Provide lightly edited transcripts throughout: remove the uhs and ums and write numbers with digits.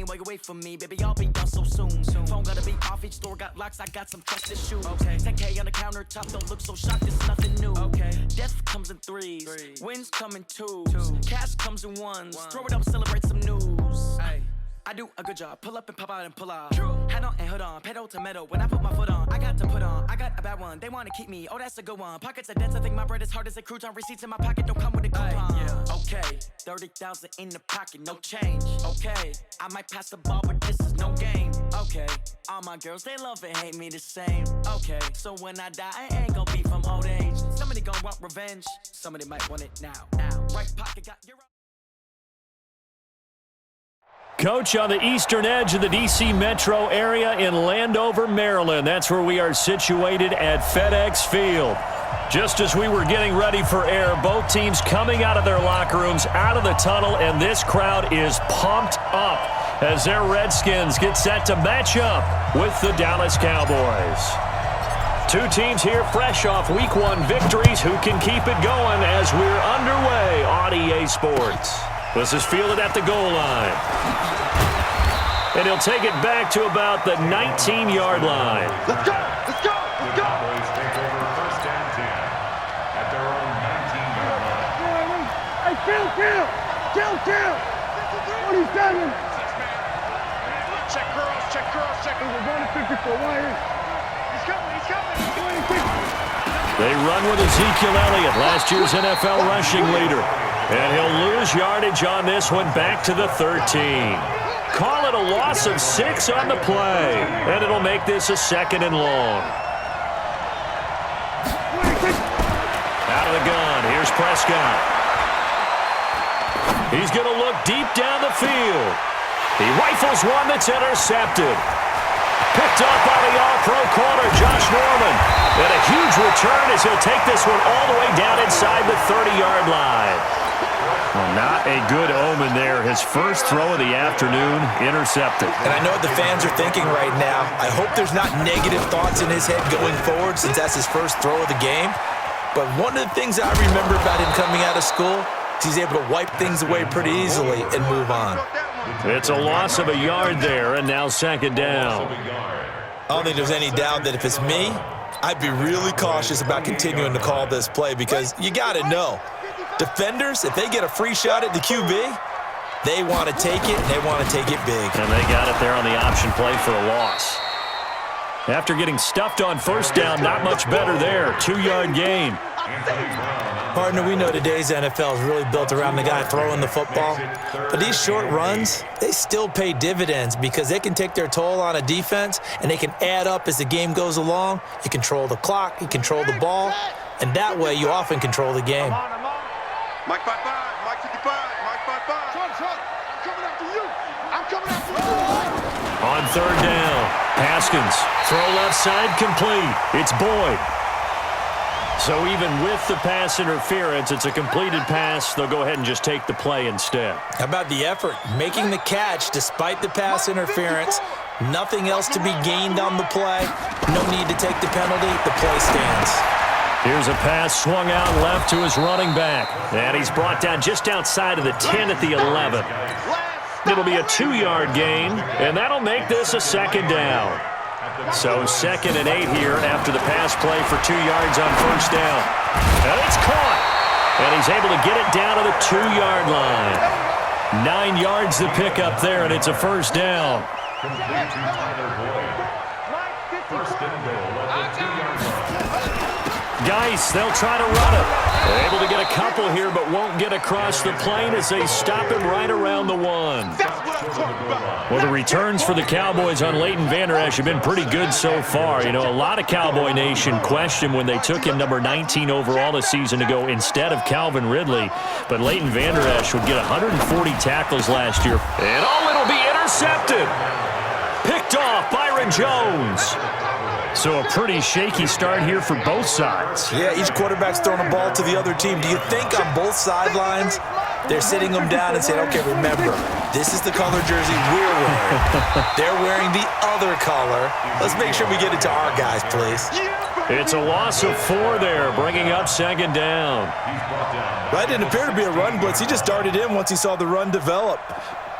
mean? Why you wait for me? Baby, I'll be done so soon. Phone gotta be off, each store got locks, I got some trusted shoes. 10K on the countertop, don't look so shocked, it's nothing new. Death comes in threes, wins come in twos, cash comes in ones. Throw it up, celebrate some news. I do a good job, pull up and pop out and pull out. Hat on and hood on, pedal to metal. When I put my foot on, I got to put on. I got a bad one, they wanna keep me, oh that's a good one. Pockets are dense, I think my bread is hard as a crouton. Receipts in my pocket don't come with a coupon. Okay, 30,000 in the pocket, no change. Okay, I might pass the ball, but this is no game. Okay, all my girls, they love and hate me the same. Okay, so when I die, I ain't gon' be from old age. Somebody gon' want revenge, somebody might want it now. Right pocket got your... Coach, on the eastern edge of the D.C. metro area in Landover, Maryland. That's where we are situated at FedEx Field. Just as we were getting ready for air, both teams coming out of their locker rooms, out of the tunnel, and this crowd is pumped up as their Redskins get set to match up with the Dallas Cowboys. Two teams here fresh off Week 1 victories. Who can keep it going as we're underway on EA Sports? This is fielded at the goal line. And he'll take it back to about the 19-yard line. Let's go! Let's go! Let's go! The Cowboys take over first and 10 at their own 19-yard line. Hey, kill! What are you standing? Check girls. We're going to 54. Why here? He's coming. They run with Ezekiel Elliott, last year's NFL rushing leader. And he'll lose yardage on this one, back to the 13. Call it a loss of 6 on the play. And it'll make this a 2nd and long. Out of the gun, here's Prescott. He's going to look deep down the field. He rifles one that's intercepted. Picked up by the all-pro corner, Josh Norman. And a huge return as he'll take this one all the way down inside the 30-yard line. Well, not a good omen there. His first throw of the afternoon, intercepted. And I know what the fans are thinking right now. I hope there's not negative thoughts in his head going forward since that's his first throw of the game. But one of the things I remember about him coming out of school is he's able to wipe things away pretty easily and move on. It's a loss of a yard there, and now 2nd down. I don't think there's any doubt that if it's me, I'd be really cautious about continuing to call this play because you got to know. Defenders, if they get a free shot at the QB, they want to take it, and they want to take it big. And they got it there on the option play for a loss. After getting stuffed on first down, not much better there. 2-yard gain. Partner, we know today's NFL is really built around the guy throwing the football. But these short runs, they still pay dividends because they can take their toll on a defense, and they can add up as the game goes along. You control the clock, you control the ball, and that way you often control the game. Mike 55, Mike 55, Mike 55. Son, I'm coming after you. On 3rd down, Haskins, throw left side complete. It's Boyd. So even with the pass interference, it's a completed pass. They'll go ahead and just take the play instead. How about the effort? Making the catch despite the pass interference. Nothing else to be gained on the play. No need to take the penalty. The play stands. Here's a pass swung out left to his running back. And he's brought down just outside of the 10 at the 11. It'll be a 2-yard gain, and that'll make this a 2nd down. So 2nd and 8 here after the pass play for 2 yards on first down. And it's caught. And he's able to get it down to the 2-yard line. 9 yards to pick up there, and it's a first down. First and goal at the 2-yard line. Geis, they'll try to run it. They're able to get a couple here, but won't get across the plane as they stop him right around the 1. Well, the returns for the Cowboys on Leighton Vander Esch have been pretty good so far. You know, a lot of Cowboy Nation questioned when they took him number 19 overall a season ago instead of Calvin Ridley. But Leighton Vander Esch would get 140 tackles last year. And it'll be intercepted. Picked off Byron Jones. So a pretty shaky start here for both sides. Yeah, each quarterback's throwing a ball to the other team. Do you think on both sidelines they're sitting them down and saying, okay, remember, this is the color jersey we're wearing. They're wearing the other color. Let's make sure we get it to our guys, please. It's a loss of 4 there, bringing up 2nd down. That didn't appear to be a run blitz. He just darted in once he saw the run develop.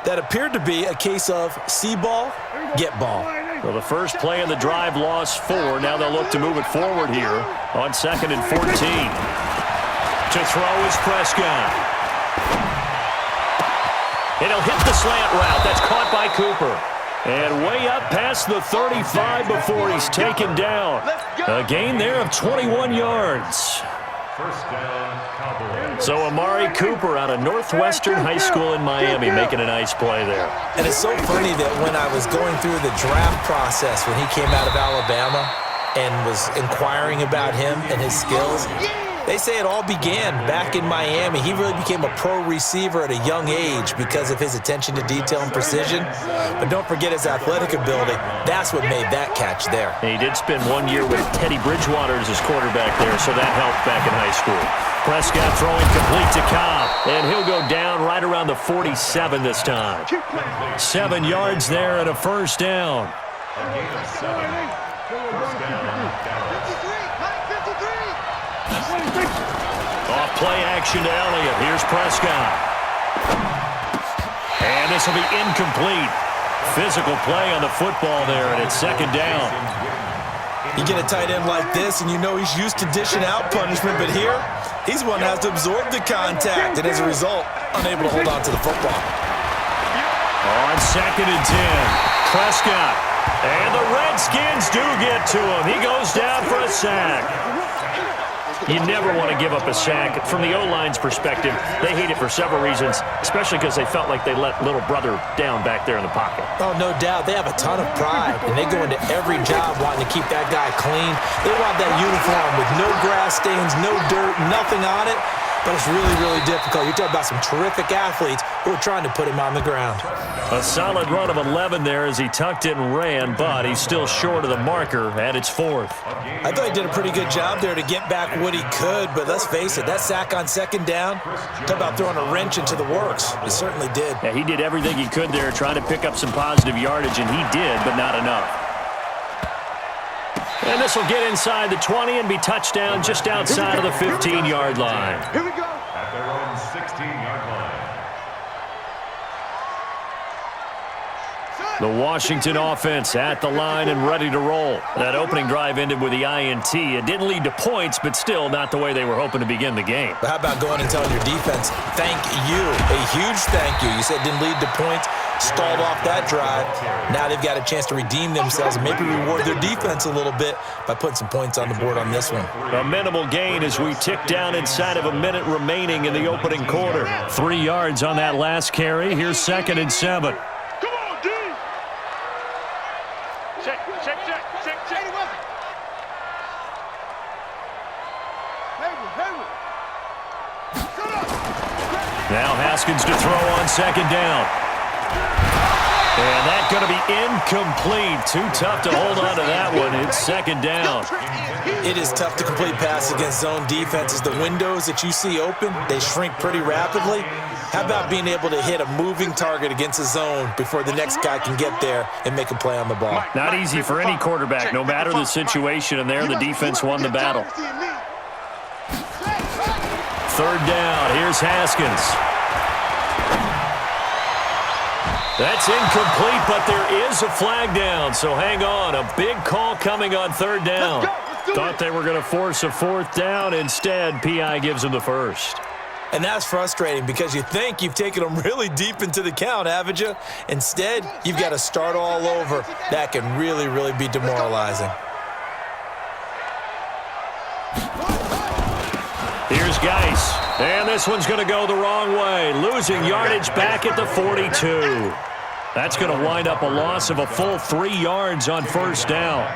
that appeared to be a case of see ball, get ball. Well, the first play of the drive lost 4. Now they'll look to move it forward here on 2nd and 14. To throw is Prescott. It'll hit the slant route. That's caught by Cooper. And way up past the 35 before he's taken down. A gain there of 21 yards. First down, Cowboys. So Amari Cooper out of Northwestern High School in Miami making a nice play there. And it's so funny that when I was going through the draft process when he came out of Alabama and was inquiring about him and his skills, they say it all began back in Miami. He really became a pro receiver at a young age because of his attention to detail and precision. But don't forget his athletic ability. That's what made that catch there. And he did spend 1 year with Teddy Bridgewater as his quarterback there, so that helped back in high school. Prescott throwing complete to Cobb, and he'll go down right around the 47 this time. 7 yards there and a first down. A gain of 7. First down, Dallas. Off play action to Elliott. Here's Prescott. And this will be incomplete. Physical play on the football there, and it's 2nd down. You get a tight end like this, and you know he's used to dishing out punishment, but here, he's one that has to absorb the contact, and as a result, unable to hold on to the football. On 2nd and 10, Prescott. And the Redskins do get to him. He goes down for a sack. You never want to give up a sack. From the O-line's perspective, they hate it for several reasons, especially because they felt like they let little brother down back there in the pocket. Oh, no doubt. They have a ton of pride, and they go into every job wanting to keep that guy clean. They want that uniform with no grass stains, no dirt, nothing on it. But it's really, really difficult. You're talking about some terrific athletes who are trying to put him on the ground. A solid run of 11 there as he tucked it and ran, but he's still short of the marker, and it's 4th. I thought he did a pretty good job there to get back what he could, but let's face it, that sack on 2nd down, talk about throwing a wrench into the works. It certainly did. Yeah, he did everything he could there, trying to pick up some positive yardage, and he did, but not enough. And this will get inside the 20 and be touchdown just outside of the 15-yard line. Here we go. At their own 16-yard line. The Washington offense at the line and ready to roll. That opening drive ended with the INT. It didn't lead to points, but still not the way they were hoping to begin the game. But how about going and telling your defense, thank you, a huge thank you. You said it didn't lead to points, stalled off that drive. Now they've got a chance to redeem themselves and maybe reward their defense a little bit by putting some points on the board on this one. A minimal gain as we tick down inside of a minute remaining in the opening quarter. 3 yards on that last carry. Here's 2nd and 7. Come on, D. Check. Now Haskins to throw on 2nd down. And that's going to be incomplete. Too tough to hold on to that one. It's 2nd down. It is tough to complete passes against zone defenses. The windows that you see open, they shrink pretty rapidly. How about being able to hit a moving target against a zone before the next guy can get there and make a play on the ball? Not easy for any quarterback, no matter the situation, and there the defense won the battle. 3rd down. Here's Haskins. That's incomplete, but there is a flag down, so hang on. A big call coming on 3rd down. Thought they were going to force a 4th down. Instead, P.I. gives them the first. And that's frustrating because you think you've taken them really deep into the count, haven't you? Instead, you've got to start all over. That can really, really be demoralizing. Here's Geis. And this one's going to go the wrong way. Losing yardage back at the 42. That's going to wind up a loss of a full 3 yards on 1st down.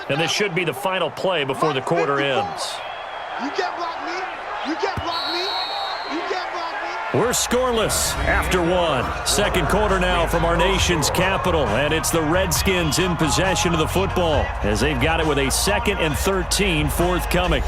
And this should be the final play before the quarter ends. You can't block me. You can't block me. You can't block me. We're scoreless after 1. 2nd quarter now from our nation's capital, and it's the Redskins in possession of the football as they've got it with a 2nd and 13 forthcoming.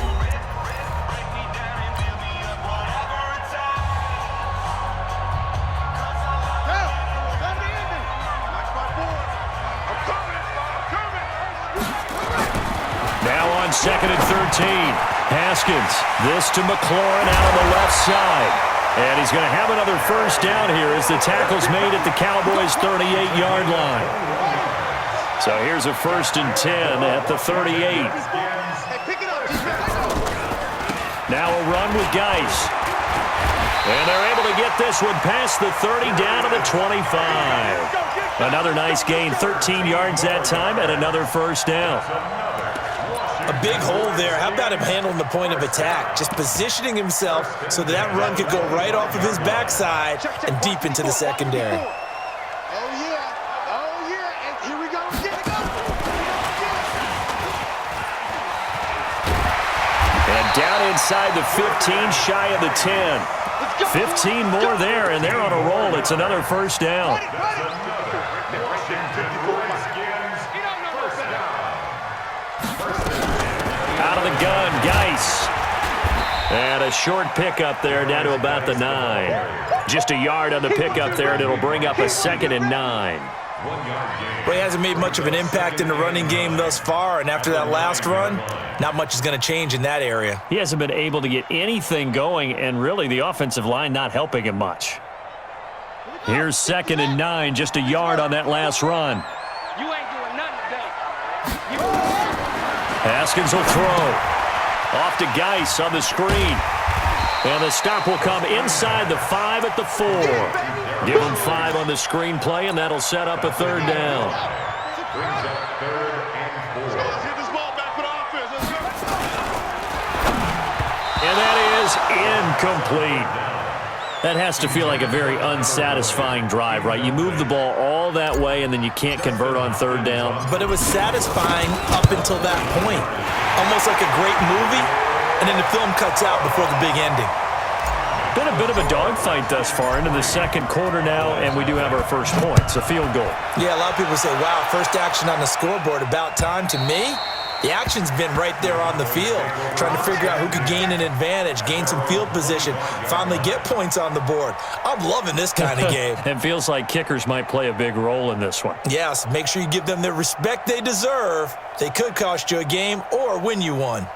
Now on 2nd and Haskins, this to McLaurin out on the left side. And he's going to have another first down here as the tackle's made at the Cowboys' 38-yard line. So here's a 1st and 10 at the 38. Now a run with Geis. And they're able to get this one past the 30 down to the 25. Another nice gain, 13 yards that time, and another first down. A big hole there. How about him handling the point of attack? Just positioning himself so that run could go right off of his backside and deep into the secondary. Oh, yeah. Oh, yeah. And here we go. Here we go. And down inside the 15, shy of the 10. 15 more there, and they're on a roll. It's another first down. Out of the gun, Geis. And a short pickup there down to about the 9. Just a yard on the pickup there, and it'll bring up a 2nd and 9. Well, he hasn't made much of an impact in the running game thus far, and after that last run, not much is going to change in that area. He hasn't been able to get anything going, and really the offensive line not helping him much. Here's 2nd and 9, just a yard on that last run. You ain't doing nothing today. Haskins will throw. Off to Geis on the screen. And the stop will come inside the 5 at the 4. Give him 5 on the screen play, and that'll set up a 3rd down. Brings up 3rd and 4. Let's get this ball back for the offense. Let's go. And that is incomplete. That has to feel like a very unsatisfying drive, right? You move the ball all that way, and then you can't convert on 3rd down. But it was satisfying up until that point. Almost like a great movie, and then the film cuts out before the big ending. Been a bit of a dogfight thus far into the 2nd quarter now, and we do have our first points, a field goal. Yeah, a lot of people say, wow, first action on the scoreboard, about time. To me, the action's been right there on the field, trying to figure out who could gain an advantage, gain some field position, finally get points on the board. I'm loving this kind of game. It feels like kickers might play a big role in this one. Yes, make sure you give them the respect they deserve. They could cost you a game or win you one.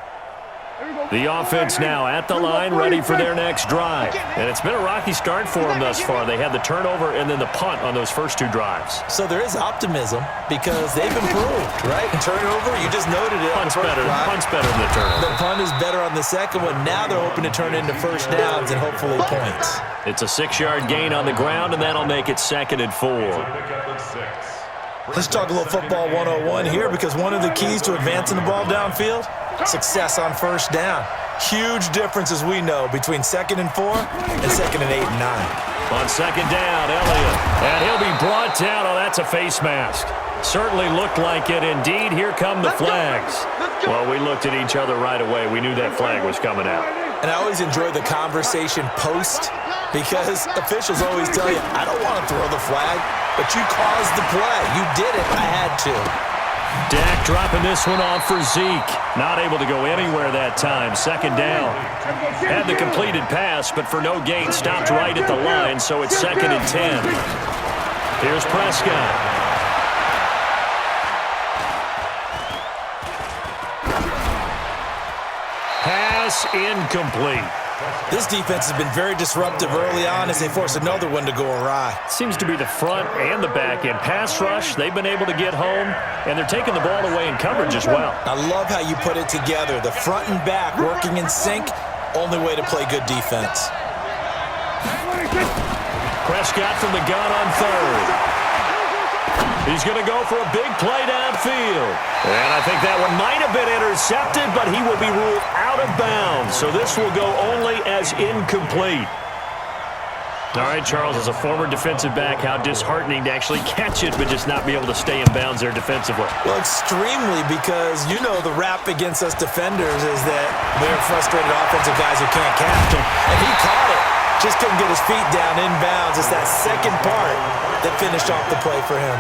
The offense now at the line, ready for their next drive. And it's been a rocky start for them thus far. They had the turnover and then the punt on those first 2 drives. So there is optimism because they've improved, right? And turnover, you just noted it. Punt's better than the turnover. The punt is better on the second one. Now they're hoping to turn into first downs and hopefully points. It's a 6-yard gain on the ground, and that'll make it 2nd and 4. Let's talk a little football 101 here because one of the keys to advancing the ball downfield, success on first down. Huge difference, as we know, between 2nd and 4 and 2nd and 8 and 9. On 2nd down, Elliott. And he'll be brought down. Oh, that's a face mask. Certainly looked like it. Indeed, here come the flags. Well, we looked at each other right away. We knew that flag was coming out. And I always enjoy the conversation post because officials always tell you, I don't want to throw the flag, but you caused the play. You did it. I had to. Dak dropping this one off for Zeke. Not able to go anywhere that time. 2nd down. Had the completed pass, but for no gain, stopped right at the line, so it's 2nd and 10. Here's Prescott. Pass incomplete. This defense has been very disruptive early on as they force another one to go awry. Seems to be the front and the back end. Pass rush, they've been able to get home, and they're taking the ball away in coverage as well. I love how you put it together. The front and back working in sync, only way to play good defense. Prescott from the gun on 3rd. He's going to go for a big play downfield. And I think that one might have been intercepted, but he will be ruled out of bounds. So this will go only as incomplete. All right, Charles, as a former defensive back, how disheartening to actually catch it, but just not be able to stay in bounds there defensively. Well, extremely, because you know the rap against us defenders is that we're frustrated offensive guys who can't catch them. And he caught it. Just couldn't get his feet down in bounds. It's that second part that finished off the play for him.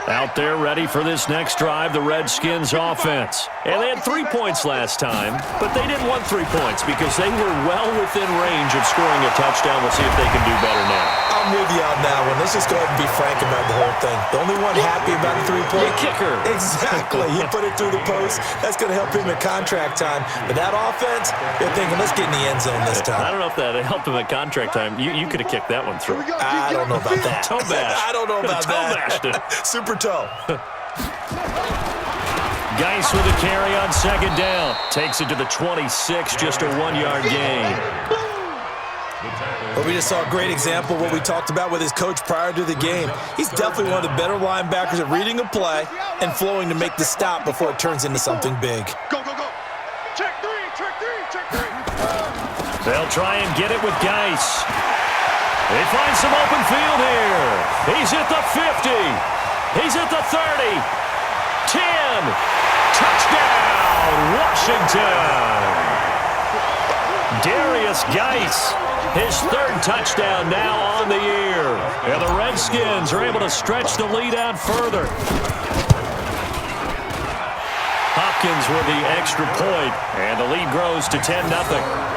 Out there ready for this next drive, the Redskins offense. And they had 3 points last time, but they didn't want 3 points because they were well within range of scoring a touchdown. We'll see if they can do better now. I'm with you on that one. Let's just go ahead and be frank about the whole thing. The only one happy about the 3-point kicker. Exactly. He put it through the post. That's going to help him at contract time. But that offense, they're thinking, let's get in the end zone this time. I don't know if that helped him at contract time. You could have kicked that one through. I don't know about that. Toe bash. I don't know about that. Toe bashed it. Super toe. Geis with a carry on second down. Takes it to the 26, just a 1-yard gain. Well, we just saw a great example of what we talked about with his coach prior to the game. He's definitely one of the better linebackers at reading a play and flowing to make the stop before it turns into something big. Go, go, go. Check three, check three, check three. They'll try and get it with Geis. They find some open field here. He's at the 50. He's at the 30. 10. Touchdown, Washington. Darius Geis, his 3rd touchdown now on the year. And the Redskins are able to stretch the lead out further. Hopkins with the extra point, and the lead grows to 10-0.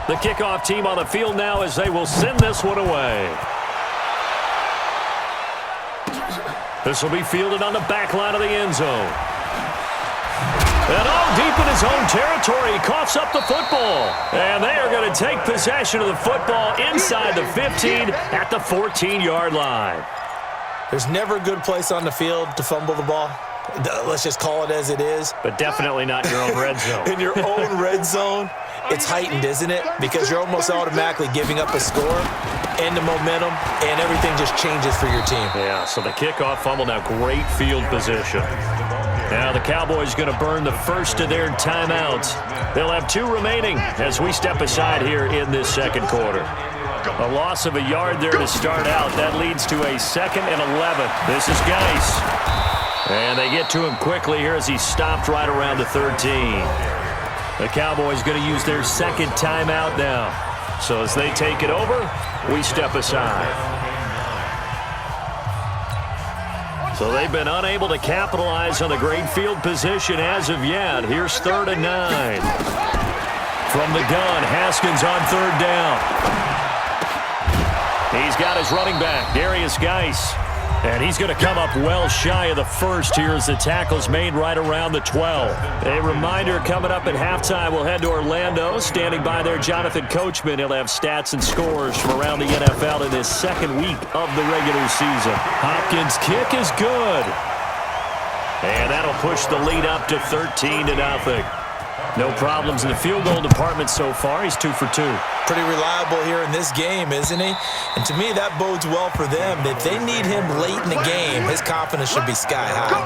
The kickoff team on the field now as they will send this one away. This will be fielded on the back line of the end zone. And deep in his own territory, he coughs up the football. And they are going to take possession of the football inside the 15 at the 14-yard line. There's never a good place on the field to fumble the ball. Let's just call it as it is. But definitely not your own red zone. In your own red zone, it's heightened, isn't it? Because you're almost automatically giving up a score and the momentum, and everything just changes for your team. Yeah, so the kickoff fumble, now great field position. Now the Cowboys going to burn the first of their timeouts. They'll have 2 remaining as we step aside here in this second quarter. A loss of a yard there to start out. That leads to a 2nd and 11. This is Geis. And they get to him quickly here as he stopped right around the 13. The Cowboys going to use their 2nd timeout now. So as they take it over, we step aside. So they've been unable to capitalize on the great field position as of yet. Here's 3rd and 9. From the gun, Haskins on 3rd down. He's got his running back, Darius Geis. And he's going to come up well shy of the first here as the tackle's made right around the 12. A reminder coming up at halftime, we'll head to Orlando. Standing by there, Jonathan Coachman. He'll have stats and scores from around the NFL in this 2nd week of the regular season. Hopkins' kick is good. And that'll push the lead up to 13-0. No problems in the field goal department so far. He's 2 for 2. Pretty reliable here in this game, isn't he? And to me, that bodes well for them. If they need him late in the game, his confidence should be sky high.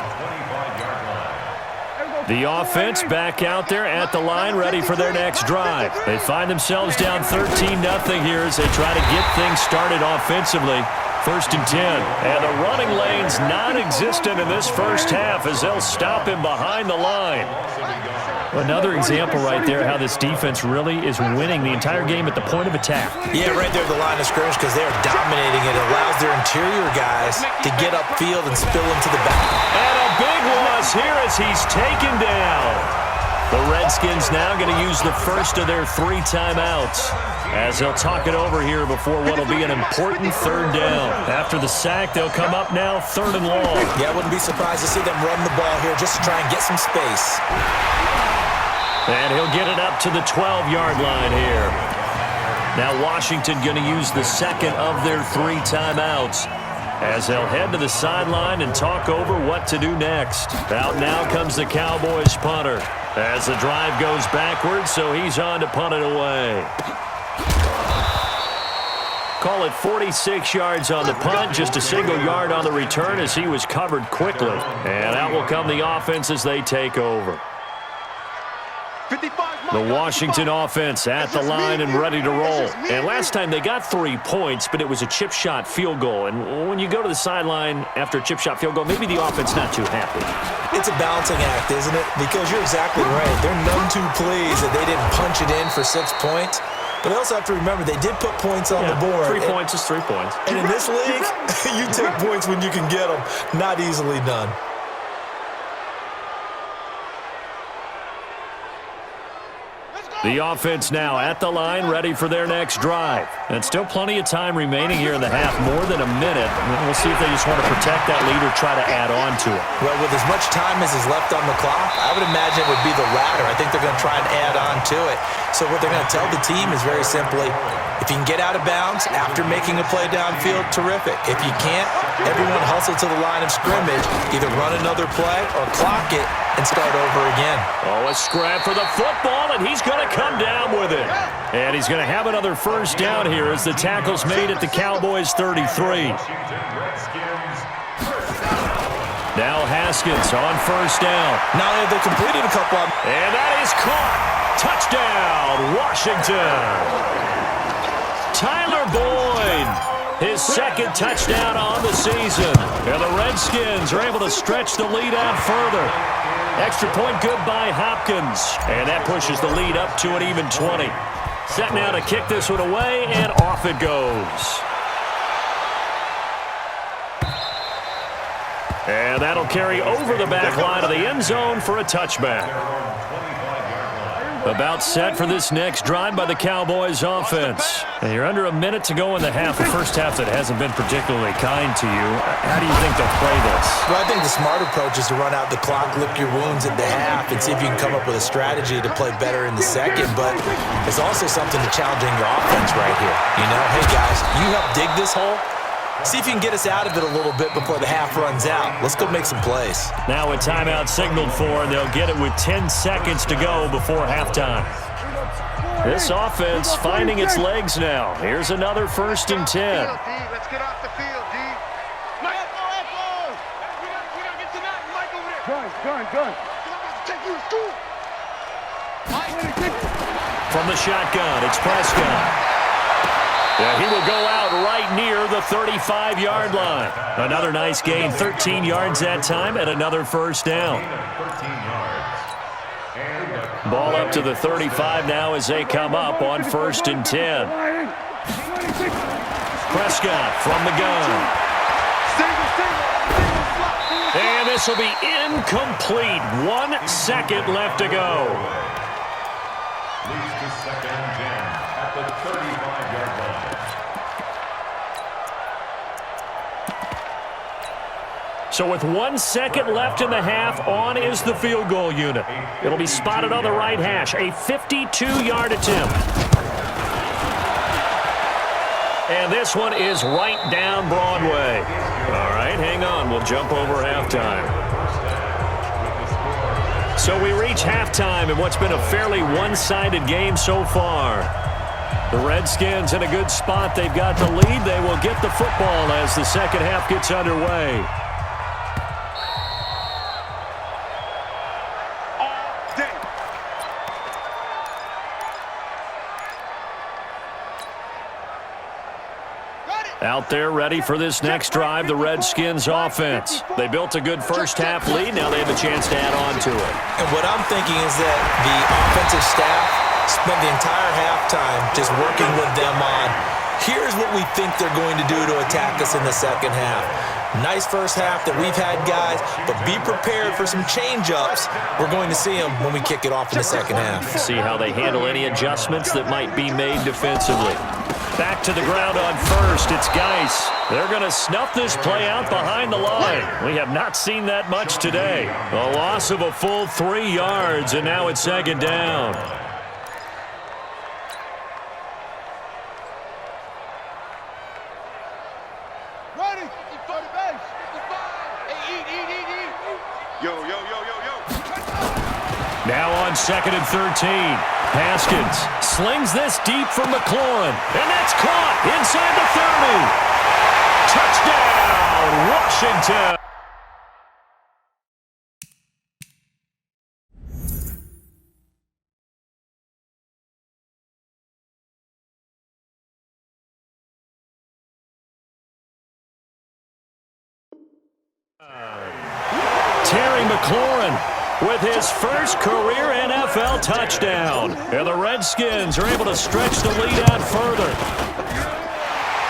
The offense back out there at the line, ready for their next drive. They find themselves down 13-0 here as they try to get things started offensively. 1st and 10. And the running lane's non-existent in this first half as they'll stop him behind the line. Another example right there how this defense really is winning the entire game at the point of attack. Yeah, right there at the line of scrimmage because they are dominating it. It allows their interior guys to get upfield and spill into the back. And a big loss here as he's taken down. The Redskins now going to use the first of their 3 timeouts as they'll talk it over here before what will be an important 3rd down. After the sack, they'll come up now 3rd and long. Yeah, I wouldn't be surprised to see them run the ball here just to try and get some space. And he'll get it up to the 12-yard line here. Now Washington going to use the 2nd of their 3 timeouts as they'll head to the sideline and talk over what to do next. Out now comes the Cowboys punter as the drive goes backwards, so he's on to punt it away. Call it 46 yards on the punt, just a single yard on the return as he was covered quickly. And out will come the offense as they take over. 55 The Washington offense at the line and ready to roll. And last time they got 3 points, but it was a chip shot field goal. And when you go to the sideline after a chip shot field goal, maybe the offense not too happy. It's a balancing act, isn't it? Because you're exactly right. They're none too pleased that they didn't punch it in for 6 points. But they also have to remember they did put points on the board. 3 points is 3 points. And in this league, you take points when you can get them. Not easily done. The offense now at the line, ready for their next drive. And still plenty of time remaining here in the half, more than a minute. We'll see if they just want to protect that lead or try to add on to it. Well, with as much time as is left on the clock, I would imagine it would be the latter. I think they're going to try and add on to it. So what they're going to tell the team is very simply, if you can get out of bounds after making a play downfield, terrific. If you can't, everyone hustle to the line of scrimmage, either run another play or clock it and start over again. Oh, a scrap for the football, and he's going to come down with it. And he's going to have another first down here as the tackle's made at the Cowboys 33. Now Haskins on first down. Now they completed a couple of... And that is caught. Touchdown, Washington. Tyler Boyd, his second touchdown on the season. And the Redskins are able to stretch the lead out further. Extra point good by Hopkins. And that pushes the lead up to an even 20. Set now to kick this one away, and off it goes. And that'll carry over the back line of the end zone for a touchback. About set for this next drive by the Cowboys offense. And you're under a minute to go in the half, a first half that hasn't been particularly kind to you. How do you think they'll play this? Well, I think the smart approach is to run out the clock, lick your wounds at the half, and see if you can come up with a strategy to play better in the second. But there's also something to challenging your offense right here. You know, hey, guys, you help dig this hole. See if you can get us out of it a little bit before the half runs out. Let's go make some plays. Now a timeout signaled for, and they'll get it with 10 seconds to go before halftime. This offense finding its legs now. Here's another 1st and 10. Let's get off the field, D. Gun. Take you to school. From the shotgun, it's Prescott. Yeah, he will go out right near the 35-yard line. Another nice gain, 13 yards that time, and another first down. Ball up to the 35 now as they come up on 1st and 10. Prescott from the gun. And this will be incomplete. 1 second left to go. Leads to 2nd and 10 at the 35-yard line. So with 1 second left in the half, on is the field goal unit. It'll be spotted on the right hash. A 52-yard attempt. And this one is right down Broadway. All right, hang on. We'll jump over halftime. So we reach halftime in what's been a fairly one-sided game so far. The Redskins in a good spot. They've got the lead. They will get the football as the second half gets underway. Out there ready for this next drive, the Redskins offense. They built a good first half lead. Now they have a chance to add on to it. And what I'm thinking is that the offensive staff spent the entire halftime just working with them on, here's what we think they're going to do to attack us in the second half. Nice first half that we've had, guys, but be prepared for some change-ups. We're going to see them when we kick it off in the second half. See how they handle any adjustments that might be made defensively. Back to the ground on first. It's Geis. They're going to snuff this play out behind the line. We have not seen that much today. A loss of a full 3 yards, and now it's second down. Ready? Yo. Now on 2nd and 13. Haskins slings this deep from McLaurin. And that's caught inside the 30. Touchdown, Washington. Terry McLaurin with his first career NFL touchdown. And the Redskins are able to stretch the lead out further.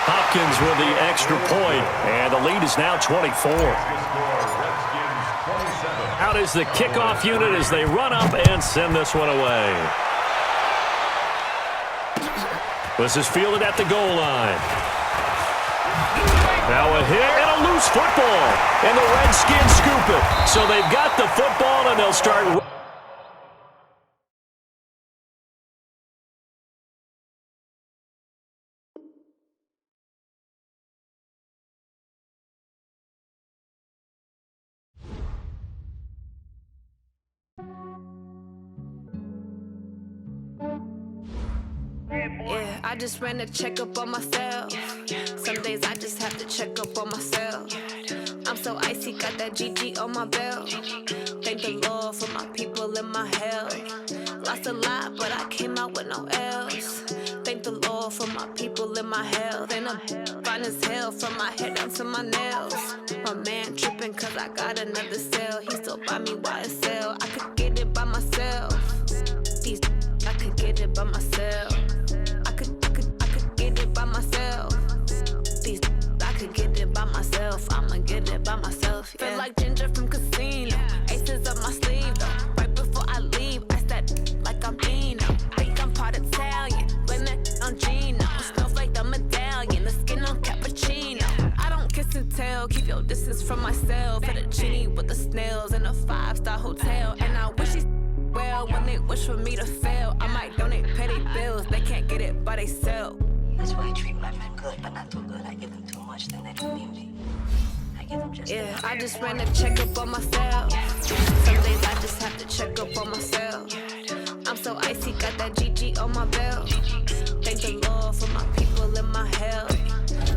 Hopkins with the extra point, and the lead is now 24. Out is the kickoff unit as they run up and send this one away. This is fielded at the goal line. Now a hit and a loose football. And the Redskins scoop it. So they've got the football and they'll start. Yeah, I just ran a checkup on myself. Some days I just have to check up on myself. I'm so icy, got that GG on my belt. Thank the Lord for my people and my health. Lost a lot, but I came out with no L's. Thank the Lord for my people and my health. And I'm fine as hell from my head down to my nails. My man tripping cause I got another cell. He still buy me YSL. I could get it by myself. These I could get it by myself. I could get it by myself. These I could get it by myself. I'ma get it by myself. Yeah. Feel like Ginger from Casino. Aces up my sleeve though. Right before I leave, I said like I'm Dino. Think I'm part Italian. Blame it on Gino. Smells like the medallion. The skin on cappuccino. I don't kiss and tell. Keep your distance from myself. At a genie with the snails in a 5-star hotel. And I wish these well when they wish for me to fail. I might donate petty bills. They can't get it by they sell. That's why I treat my men good, but not too good. I give them too much, then they don't need me. I give them just yeah, I just ran a checkup on myself. Some days I just have to check up on myself. I'm so icy, got that GG on my belt. Thank the Lord for my people and my health.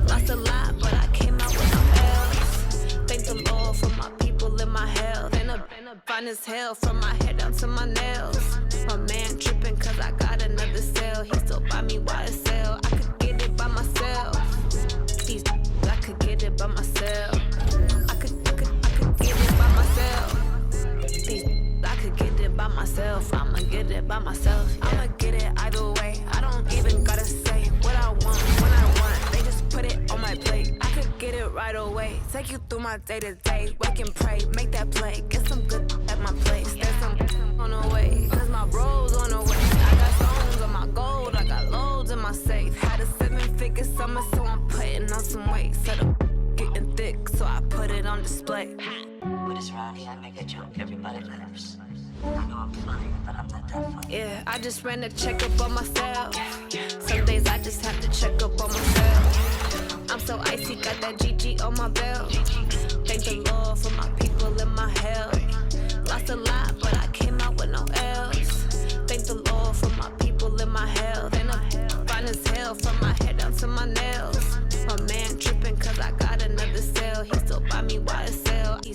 Lost a lot, but I came out with no L's. Thank the Lord for my people and my health. And I'm fine as hell from my head down to my nails. My man tripping cause I got another cell. He still buy me YSL. I could get it by myself. These I could get it by myself. I could get it by myself. These I could get it by myself. I'ma get it by myself. Yeah. I'ma get it either way. I don't even gotta say what I want when I want. They just put it on my plate. I could get it right away. Take you through my day to day. Wake and pray, make that play. Get some good at my place. There's some on the way. Cause my bro's on the way. I got stones on my gold. I got loads in my safe. Had a 7-figure summer, so I'm putting on some weight. Set up getting thick, so I put it on display. With this around here, I make a joke, everybody laughs. I know I'm funny, but I'm not that funny. Yeah, I just ran a checkup on myself. Some days I just have to check up on myself. I'm so icy, got that GG on my belt. Thank the Lord for my people and my health. Lost a lot, but I came out with no L's. Thank the Lord for my people and my health. And I'm fine as hell from my head down to my nails. My man tripping cause I got another cell. He still buy me YSL.